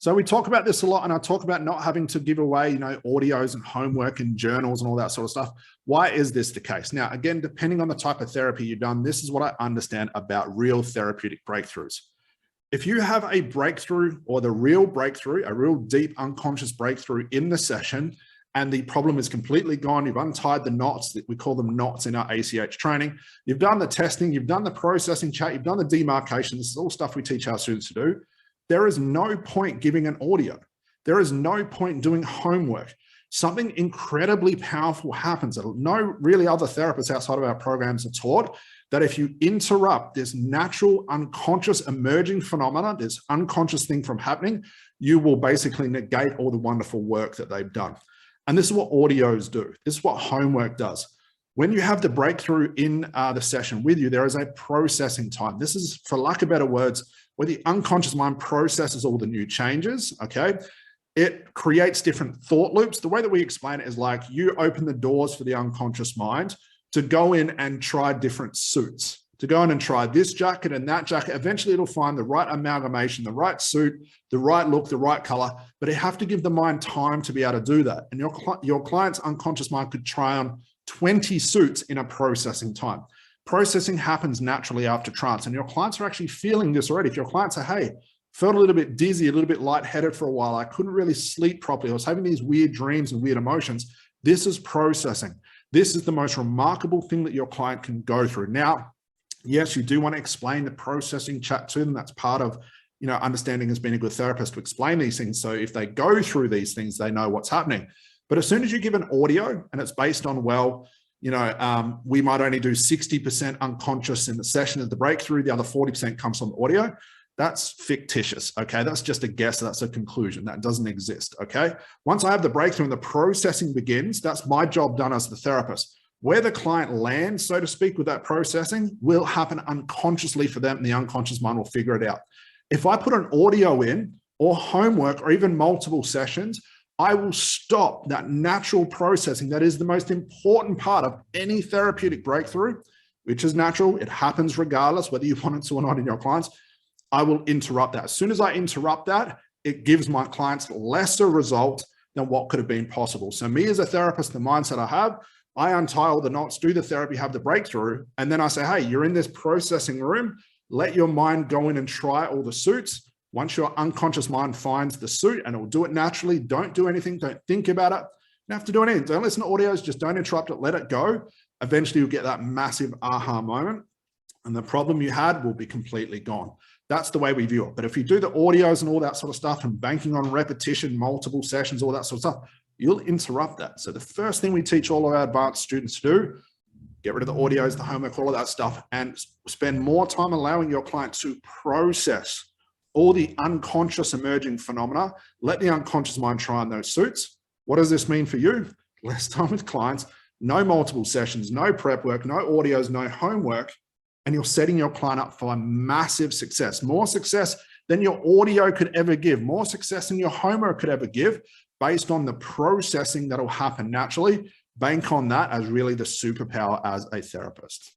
So we talk about this a lot, and I talk about not having to give away, audios and homework and journals and all that sort of stuff. Why is this the case? Now, again, depending on the type of therapy you've done, this is what I understand about real therapeutic breakthroughs. If you have a breakthrough or the real breakthrough, a real deep unconscious breakthrough in the session, and the problem is completely gone, you've untied the knots, we call them knots in our ACH training, you've done the testing, you've done the processing chat, you've done the demarcation, this is all stuff we teach our students to do. There is no point giving an audio. There is no point doing homework. Something incredibly powerful happens that no really other therapists outside of our programs are taught, that if you interrupt this natural unconscious emerging phenomena, this unconscious thing from happening, you will basically negate all the wonderful work that they've done. And this is what audios do. This is what homework does. When you have the breakthrough in the session with you, there is a processing time. This is, for lack of better words, where the unconscious mind processes all the new changes, okay? It creates different thought loops. The way that we explain it is like you open the doors for the unconscious mind to go in and try different suits, to go in and try this jacket and that jacket. Eventually it'll find the right amalgamation, the right suit, the right look, the right color, but you have to give the mind time to be able to do that. And your client's unconscious mind could try on 20 suits in a processing time. Processing happens naturally after trance, and your clients are actually feeling this already. If your clients say, hey, felt a little bit dizzy, a little bit lightheaded for a while, I couldn't really sleep properly, I was having these weird dreams and weird emotions, this is processing. This is the most remarkable thing that your client can go through. Now, yes, you do want to explain the processing chat to them. That's part of, understanding as being a good therapist, to explain these things. So if they go through these things, they know what's happening. But as soon as you give an audio and it's based on, well, we might only do 60% unconscious in the session of the breakthrough, the other 40% comes from the audio, that's fictitious, okay? That's just a guess, that's a conclusion, that doesn't exist, okay? Once I have the breakthrough and the processing begins, that's my job done as the therapist. Where the client lands, so to speak, with that processing will happen unconsciously for them, and the unconscious mind will figure it out. If I put an audio in, or homework, or even multiple sessions, I will stop that natural processing that is the most important part of any therapeutic breakthrough, which is natural. It happens regardless, whether you want it to or not in your clients. I will interrupt that. As soon as I interrupt that, it gives my clients lesser result than what could have been possible. So me as a therapist, the mindset I have, I untie all the knots, do the therapy, have the breakthrough, and then I say, hey, you're in this processing room, let your mind go in and try all the suits. Once your unconscious mind finds the suit, and it'll do it naturally, don't do anything, don't think about it. You don't have to do anything. Don't listen to audios, just don't interrupt it, let it go. Eventually you'll get that massive aha moment, and the problem you had will be completely gone. That's the way we view it. But if you do the audios and all that sort of stuff and banking on repetition, multiple sessions, all that sort of stuff, you'll interrupt that. So the first thing we teach all of our advanced students to do, get rid of the audios, the homework, all of that stuff, and spend more time allowing your client to process all the unconscious emerging phenomena. Let the unconscious mind try on those suits. What does this mean for you? Less time with clients, no multiple sessions, no prep work, no audios, no homework, and you're setting your client up for a massive success. More success than your audio could ever give, more success than your homework could ever give, based on the processing that'll happen naturally. Bank on that as really the superpower as a therapist.